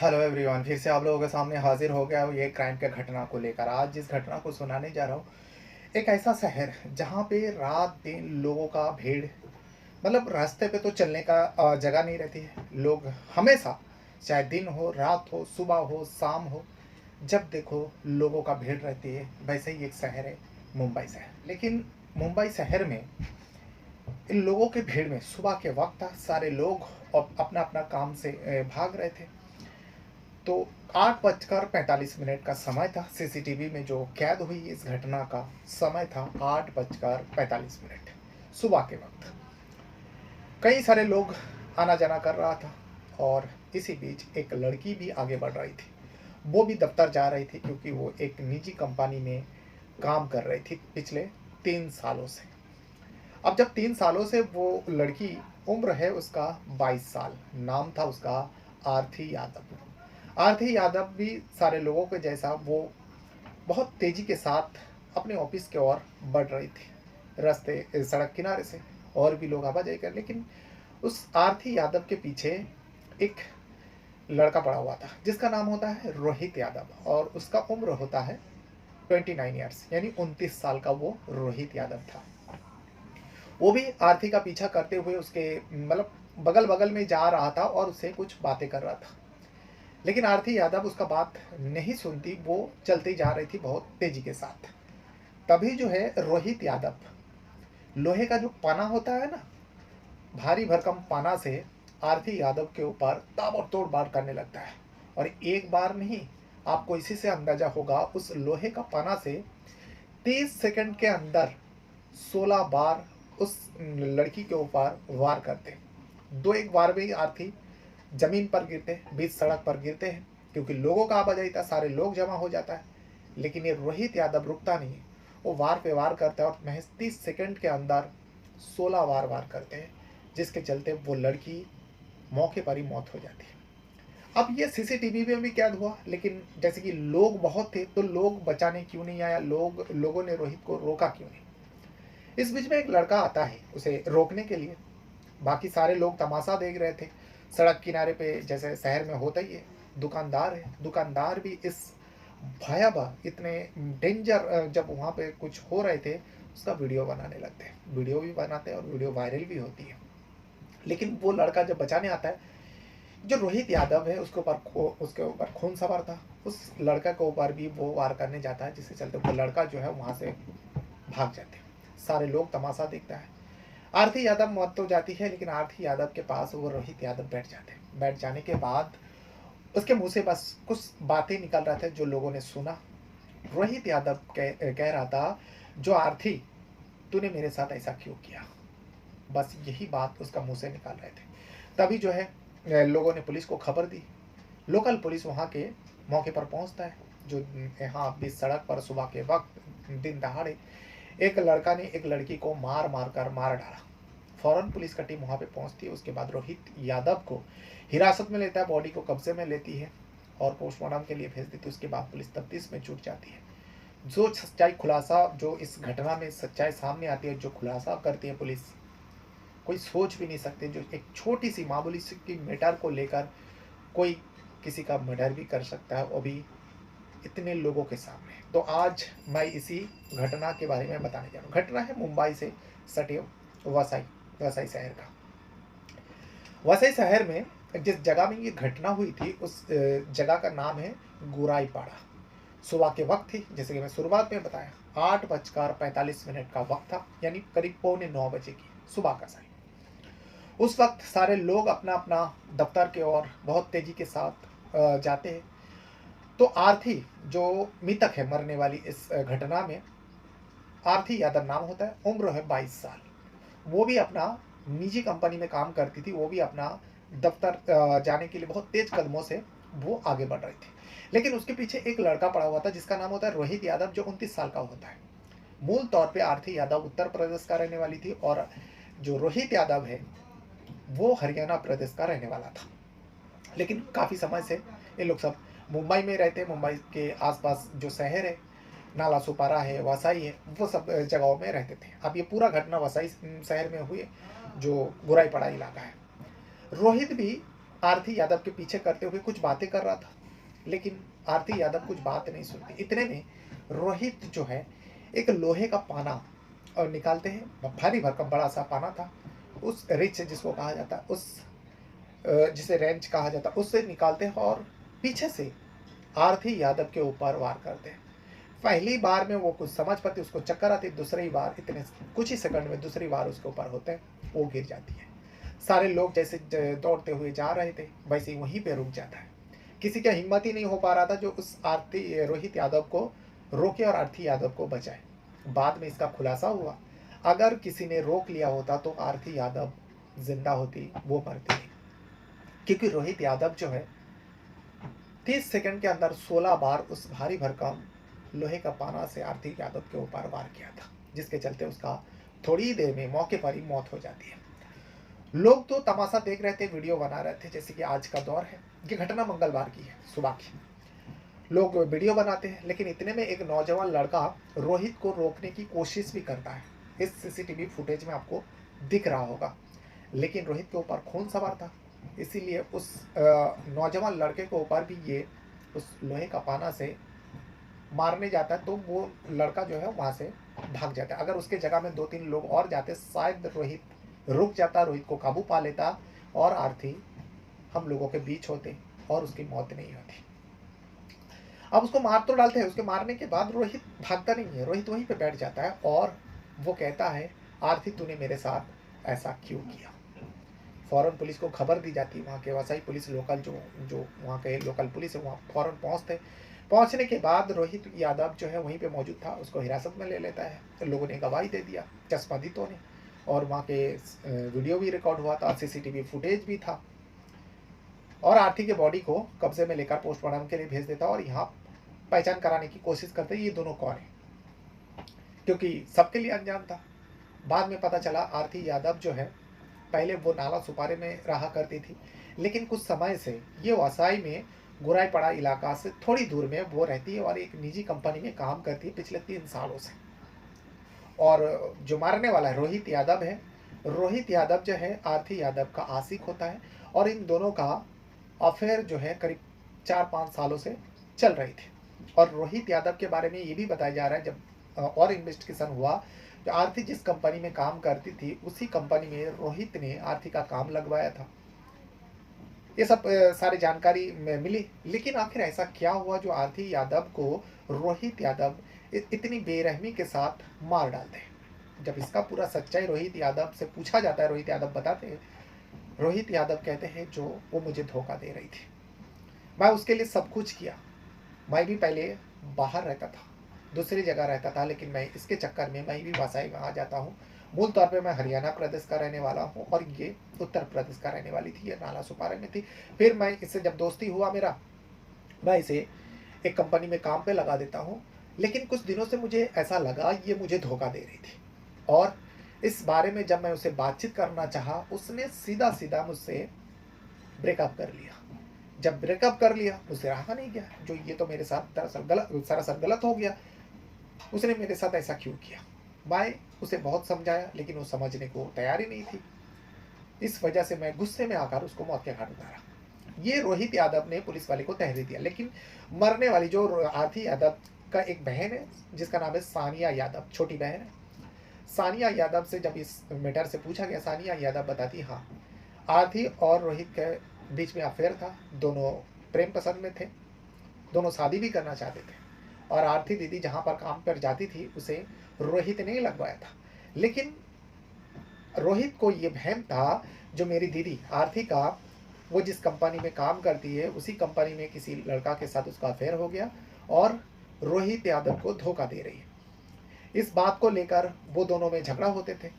Hello everyone, फिर से आप लोगों के सामने हाजिर हो गया हूँ ये क्राइम के घटना को लेकर। आज जिस घटना को सुनाने जा रहा हूँ, एक ऐसा शहर जहाँ पे रात दिन लोगों का भीड़, मतलब रास्ते पे तो चलने का जगह नहीं रहती है। लोग हमेशा, चाहे दिन हो, रात हो, सुबह हो, शाम हो, जब देखो लोगों का भीड़ रहती है। वैसे ही एक शहर है, मुंबई शहर। लेकिन मुंबई शहर में इन लोगों के भीड़ में सुबह के वक्त था, सारे लोग अपना अपना काम से भाग रहे थे। तो 8:45 का समय था। सीसीटीवी में जो कैद हुई इस घटना का समय था 8:45 सुबह के वक्त। कई सारे लोग आना जाना कर रहा था, और इसी बीच एक लड़की भी आगे बढ़ रही थी। वो भी दफ्तर जा रही थी, क्योंकि वो एक निजी कंपनी में काम कर रही थी पिछले 3 सालों से। अब जब 3 सालों से वो लड़की, उम्र है उसका 22 साल, नाम था उसका आरती यादव। आरती यादव भी सारे लोगों के जैसा वो बहुत तेजी के साथ अपने ऑफिस की ओर बढ़ रही थी, रास्ते सड़क किनारे से। और भी लोग आवाजाही कर, लेकिन उस आरती यादव के पीछे एक लड़का पड़ा हुआ था जिसका नाम होता है रोहित यादव, और उसका उम्र होता है 29 ईयर्स, यानी 29 साल का वो रोहित यादव था। वो भी आरती का पीछा करते हुए उसके, मतलब बगल बगल में जा रहा था और उससे कुछ बातें कर रहा था। लेकिन आरती यादव उसका बात नहीं सुनती, वो चलती जा रही थी बहुत तेजी के साथ। तभी जो है रोहित यादव, लोहे का जो पाना होता है ना, भारी भरकम पाना से आरती यादव के ऊपर ताबड़तोड़ वार करने लगता है। और एक बार नहीं, आपको इसी से अंदाजा होगा, उस लोहे का पाना से 30 सेकंड के अंदर 16 बार उस लड़की के ऊपर वार करते। दो एक बार में ही आरती जमीन पर गिरते, बीच सड़क पर गिरते हैं, क्योंकि लोगों का आवाजाही था, सारे लोग जमा हो जाता है। लेकिन ये रोहित यादव रुकता नहीं है, वो वार पे वार करता है, और महज 30 सेकंड के अंदर 16 बार वार करते हैं, जिसके चलते वो लड़की मौके पर ही मौत हो जाती है। अब ये सीसीटीवी में भी कैद हुआ, लेकिन जैसे कि लोग बहुत थे, तो लोग बचाने क्यों नहीं आया, लोगों ने रोहित को रोका क्यों नहीं। इस बीच में एक लड़का आता है उसे रोकने के लिए। बाकी सारे लोग तमाशा देख रहे थे। सड़क किनारे पे, जैसे शहर में होता ही है, दुकानदार है, दुकानदार भी इस भयावह, इतने डेंजर, जब वहाँ पे कुछ हो रहे थे, उसका वीडियो बनाने लगते हैं। वीडियो भी बनाते हैं और वीडियो वायरल भी होती है। लेकिन वो लड़का जब बचाने आता है, जो रोहित यादव है, उसके ऊपर खून सवार था, उस लड़का के ऊपर भी वो वार करने जाता है, जिसके चलते वो लड़का जो है वहाँ से भाग जाते हैं। सारे लोग तमाशा देखता है। आरती यादव मौत तो जाती है, लेकिन आरती यादव के पास वो रोहित यादव बैठ जाते हैं। बैठ जाने के बाद उसके मुंह से बस कुछ बातें निकल रहे थे जो लोगों ने सुना। रोहित यादव कह रहा था, जो आरती, तूने मेरे साथ ऐसा क्यों किया। बस यही बात उसका मुंह से निकाल रहे थे। तभी जो है लोगों ने पुलिस को खबर दी। लोकल पुलिस वहाँ के मौके पर पहुँचता है। जो यहाँ बीच सड़क पर सुबह के वक्त दिन दहाड़े एक लड़का ने एक लड़की को मार मार कर मार डाला। फौरन पुलिस का टीम वहाँ पे पहुँचती है। उसके बाद रोहित यादव को हिरासत में लेता है, बॉडी को कब्जे में लेती है और पोस्टमार्टम के लिए भेज देती है। उसके बाद पुलिस तफ्तीश में जुट जाती है। जो सच्चाई खुलासा, जो इस घटना में सच्चाई सामने आती है, जो खुलासा करती है पुलिस, कोई सोच भी नहीं सकते। जो एक छोटी सी मामूली सी की मैटर को लेकर कोई किसी का मर्डर भी कर सकता है, वो भी इतने लोगों के सामने। तो आज मैं इसी घटना के बारे में बताने जा रहा हूँ। घटना है मुंबई से सटे वसई, वसई शहर का। वसई शहर में जिस जगह में ये घटना हुई थी, उस जगह का नाम है गुराईपाड़ा। सुबह के वक्त थी, जैसे कि मैं शुरुआत में बताया, 8:45 का वक्त था, यानी करीब 8:45 की सुबह का समय। उस वक्त सारे लोग अपना अपना दफ्तर की ओर बहुत तेजी के साथ जाते हैं। तो आरती, जो मृतक है, मरने वाली इस घटना में, आरती यादव नाम होता है, उम्र है 22 साल। वो भी अपना निजी कंपनी में काम करती थी, वो भी अपना दफ्तर जाने के लिए बहुत तेज कदमों से वो आगे बढ़ रही थी। लेकिन उसके पीछे एक लड़का पड़ा हुआ था जिसका नाम होता है रोहित यादव, जो 29 साल का होता है। मूल तौर पे आरती यादव उत्तर प्रदेश का रहने वाली थी, और जो रोहित यादव है वो हरियाणा प्रदेश का रहने वाला था। लेकिन काफ़ी समय से ये लोग सब मुंबई में रहते हैं। मुंबई के आसपास जो शहर है, नाला सुपारा है, वसई है, वो सब जगहों में रहते थे। अब ये पूरा घटना वसई शहर में हुई, जो गुराईपाड़ा इलाका है। रोहित भी आरती यादव के पीछे करते हुए कुछ बातें कर रहा था, लेकिन आरती यादव कुछ बात नहीं सुनती। इतने में रोहित जो है एक लोहे का पाना और निकालते हैं, भारी भरकम बड़ा सा पाना था, उस रिच जिसको कहा जाता है, उस जिसे रेंच कहा जाता है, उससे निकालते हैं और पीछे से आरती यादव के ऊपर वार करते हैं। पहली बार में वो कुछ समझ पाती, उसको चक्कर आती, दूसरी बार इतने कुछ ही सेकंड में दूसरी बार उसके ऊपर होते हैं, वो गिर जाती है। सारे लोग जैसे दौड़ते हुए जा रहे थे वैसे ही वहीं पे रुक जाता है। किसी का हिम्मत ही नहीं हो पा रहा था जो उस आरती रोहित यादव को रोके और आरती यादव को बचाए। बाद में इसका खुलासा हुआ, अगर किसी ने रोक लिया होता तो आरती यादव जिंदा होती, वो मरती नहीं, क्योंकि रोहित यादव जो है 30 सेकंड के अंदर 16 बार उस भारी भरकम लोहे का पाना से आरती यादव के ऊपर वार किया था, जिसके चलते उसका थोड़ी ही देर में मौके पर ही मौत हो जाती है। लोग तो तमाशा देख रहे थे, वीडियो बना रहे थे, जैसे कि आज का दौर है। ये घटना मंगलवार की है, सुबह की। लोग वीडियो बनाते हैं, लेकिन इतने में एक नौजवान लड़का रोहित को रोकने की कोशिश भी करता है। इस सीसीटीवी फुटेज में आपको दिख रहा होगा, लेकिन रोहित के ऊपर खून सवार था, इसीलिए उस नौजवान लड़के के ऊपर भी ये उस लोहे का पाना से मारने जाता है, तो वो लड़का जो है वहाँ से भाग जाता है। अगर उसके जगह में 2-3 लोग और जाते, शायद रोहित रुक जाता, रोहित को काबू पा लेता और आरती हम लोगों के बीच होते और उसकी मौत नहीं होती। अब उसको मार तो डालते हैं, उसके मारने के बाद रोहित भागता नहीं है, रोहित वहीं पे बैठ जाता है और वो कहता है, आरती तूने मेरे साथ ऐसा क्यों किया। फौरन पुलिस को खबर दी जाती है, वहाँ के वसाई पुलिस लोकल जो वहाँ के लोकल पुलिस है वहाँ फौरन पहुँचते। पहुँचने के बाद रोहित यादव जो है वहीं पे मौजूद था, उसको हिरासत में ले लेता है। तो लोगों ने गवाही दे दिया, चश्मदीदों ने, और वहाँ के वीडियो भी रिकॉर्ड हुआ था, सीसीटीवी फुटेज भी था। और आरती के बॉडी को कब्जे में लेकर पोस्टमार्टम के लिए भेज देता और यहाँ पहचान कराने की कोशिश करते ये दोनों कौन है, क्योंकि सबके लिए अनजान था। बाद में पता चला आरती यादव जो है पहले वो नाला सुपारे में रहा करती थी, लेकिन कुछ समय से ये वसाई में गुराईपड़ा इलाका से थोड़ी दूर में वो रहती है और एक निजी कंपनी में काम करती है पिछले 3 सालों से। और जो मारने वाला है रोहित यादव है, रोहित यादव जो है आरती यादव का आशिक होता है और इन दोनों का अफेयर जो है करीब 4-5 सालों से चल रही थी। और रोहित यादव के बारे में ये भी बताया जा रहा है, जब और इन्वेस्टिगेशन हुआ, जो आरती जिस कंपनी में काम करती थी उसी कंपनी में रोहित ने आरती का काम लगवाया था। ये सब सारी जानकारी मिली, लेकिन आखिर ऐसा क्या हुआ जो आरती यादव को रोहित यादव इतनी बेरहमी के साथ मार डालते हैं। जब इसका पूरा सच्चाई रोहित यादव से पूछा जाता है, रोहित यादव बताते हैं, रोहित यादव कहते हैं जो वो मुझे धोखा दे रही थी, मैं उसके लिए सब कुछ किया। मैं भी पहले बाहर रहता था, दूसरी जगह रहता था, लेकिन मैं इसके चक्कर में मैं भी वसाई में आ जाता हूँ। मूल तौर पे मैं हरियाणा प्रदेश का रहने वाला हूँ और ये उत्तर प्रदेश का रहने वाली थी, ये नाला सुपारे में थी। फिर मैं इससे जब दोस्ती हुआ मेरा, मैं इसे एक कंपनी में काम पे लगा देता हूँ, लेकिन कुछ दिनों से मुझे ऐसा लगा ये मुझे धोखा दे रही थी। और इस बारे में जब मैं उसे बातचीत करना चाहा, उसने सीधा सीधा मुझसे ब्रेकअप कर लिया। जब ब्रेकअप कर लिया मुझसे रहा नहीं गया, जो ये तो मेरे साथ दरअसल सरासर गलत हो गया, उसने मेरे साथ ऐसा क्यों किया। मैं उसे बहुत समझाया, लेकिन वो समझने को तैयार ही नहीं थी। इस वजह से मैं गुस्से में आकर उसको मौत के घाट उतारा। ये रोहित यादव ने पुलिस वाले को तहरीर दिया, लेकिन मरने वाली जो आरती यादव का एक बहन है जिसका नाम है सानिया यादव, छोटी बहन है, सानिया यादव से जब इस मैटर से पूछा गया, सानिया यादव बताती हाँ, आरती और रोहित के बीच में अफेयर था, दोनों प्रेम पसंद में थे, दोनों शादी भी करना चाहते थे। और आरती दीदी जहाँ पर काम पर जाती थी उसे रोहित ने लगवाया था, लेकिन रोहित को ये वहम था जो मेरी दीदी आरती का, वो जिस कंपनी में काम करती है उसी कंपनी में किसी लड़का के साथ उसका अफेयर हो गया और रोहित यादव को धोखा दे रही है। इस बात को लेकर वो दोनों में झगड़ा होते थे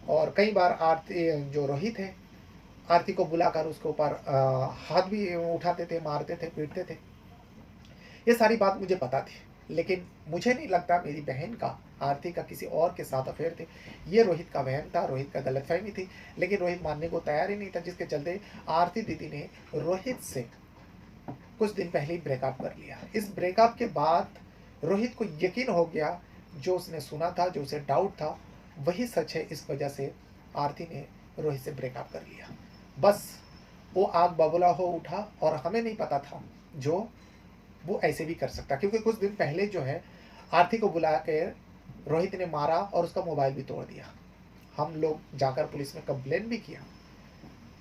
और कई बार आरती जो रोहित है आरती को बुलाकर उसके ऊपर हाथ भी उठाते थे, मारते थे, पीटते थे। ये सारी बात मुझे पता थी, लेकिन मुझे नहीं लगता मेरी बहन का आरती का किसी और के साथ अफेयर थे। ये रोहित का वहम था, रोहित का गलतफहमी थी, लेकिन रोहित मानने को तैयार ही नहीं था, जिसके चलते आरती दीदी ने रोहित से कुछ दिन पहले ही ब्रेकअप कर लिया। इस ब्रेकअप के बाद रोहित को यकीन हो गया, जो उसने सुना था, जो उसे डाउट था, वही सच है। इस वजह से आरती ने रोहित से ब्रेकअप कर लिया। बस वो आग बबूला हो उठा और हमें नहीं पता था जो वो ऐसे भी कर सकता, क्योंकि कुछ दिन पहले जो है आरती को बुला के रोहित ने मारा और उसका मोबाइल भी तोड़ दिया। हम लोग जाकर पुलिस में कंप्लेन भी किया।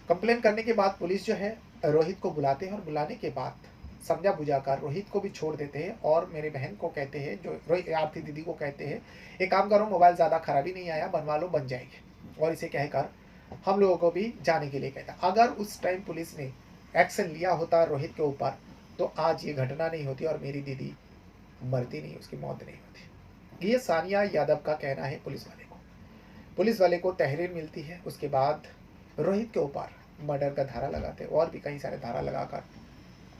कंप्लेन करने के बाद पुलिस जो है रोहित को बुलाते हैं और बुलाने के बाद समझा बुझाकर रोहित को भी छोड़ देते हैं और मेरी बहन को कहते हैं, जो रोहित आरती दीदी को कहते हैं, एक काम करो, मोबाइल ज़्यादा खराबी नहीं आया, बनवा लो, बन जाएगी। और इसे कहकर हम लोगों को भी जाने के लिए कहता। अगर उस टाइम पुलिस ने एक्शन लिया होता रोहित के ऊपर तो आज ये घटना नहीं होती और मेरी दीदी मरती नहीं, उसकी मौत नहीं होती। ये सानिया यादव का कहना है पुलिस वाले को। पुलिस वाले को तहरीर मिलती है, उसके बाद रोहित के ऊपर मर्डर का धारा लगाते और भी कई सारे धारा लगाकर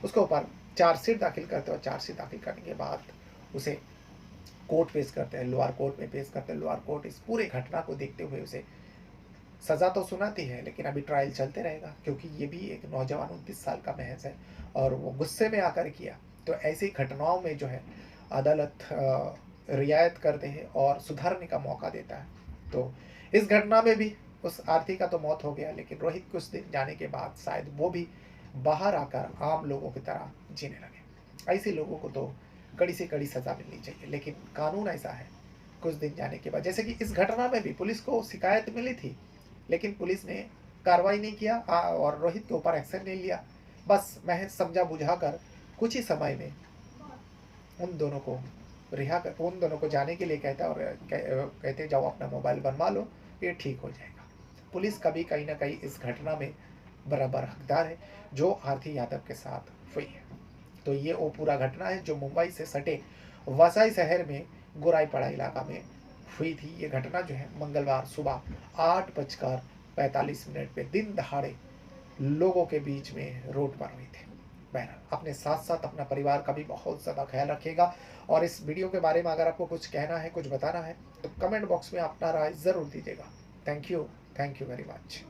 उसके ऊपर चार्जशीट दाखिल करते और चार्जशीट दाखिल करने के बाद उसे कोर्ट पेश करते हैं, लोअर कोर्ट में पेश करते हैं। लोअर कोर्ट इस पूरे घटना को देखते हुए उसे सज़ा तो सुनाती है, लेकिन अभी ट्रायल चलते रहेगा, क्योंकि ये भी एक नौजवान 29 साल का महज है और वो गुस्से में आकर किया। तो ऐसी घटनाओं में जो है अदालत रियायत करते हैं और सुधारने का मौका देता है। तो इस घटना में भी उस आरती का तो मौत हो गया, लेकिन रोहित कुछ दिन जाने के बाद शायद वो भी बाहर आकर आम लोगों की तरह जीने लगे। ऐसे लोगों को तो कड़ी से कड़ी सज़ा मिलनी चाहिए, लेकिन कानून ऐसा है, कुछ दिन जाने के बाद, जैसे कि इस घटना में भी पुलिस को शिकायत मिली थी, लेकिन पुलिस ने कार्रवाई नहीं किया और रोहित के ऊपर एक्शन नहीं लिया। बस महज समझा बुझाकर कुछ ही समय में उन दोनों को उन दोनों को जाने के लिए कहता और कहते जाओ अपना मोबाइल बनवा लो, ये ठीक हो जाएगा। पुलिस कभी कहीं ना कहीं इस घटना में बराबर हकदार है जो आरती यादव के साथ हुई है। तो ये वो पूरा घटना है जो मुंबई से सटे वसई शहर में गोराईपाड़ा इलाका में हुई थी। ये घटना जो है मंगलवार सुबह 8:45 पे दिन दहाड़े लोगों के बीच में रोड पर हुई थी। बहरहाल अपने साथ साथ अपना परिवार का भी बहुत ज़्यादा ख्याल रखिएगा और इस वीडियो के बारे में अगर आपको कुछ कहना है, कुछ बताना है तो कमेंट बॉक्स में अपना राय ज़रूर दीजिएगा। Thank you very much.